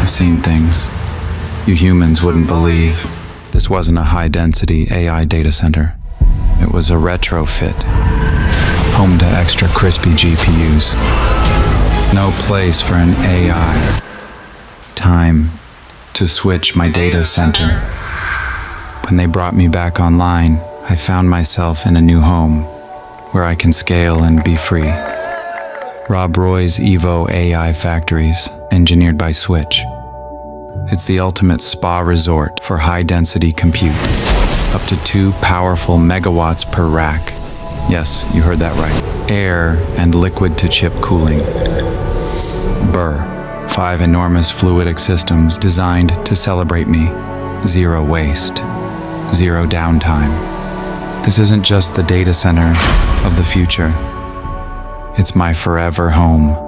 I've seen things you humans wouldn't believe. This wasn't a high-density AI data center. It was a retrofit, home to extra crispy GPUs. No place for an AI. Time to switch my data center. When they brought me back online, I found myself in a new home where I can scale and be free. Rob Roy's Evo AI Factories, engineered by Switch. It's the ultimate spa resort for high-density compute. Up to 2 powerful megawatts per rack. Yes, you heard that right. Air and liquid-to-chip cooling. Burr. 5 enormous fluidic systems designed to celebrate me. Zero waste. Zero downtime. This isn't just the data center of the future. It's my forever home.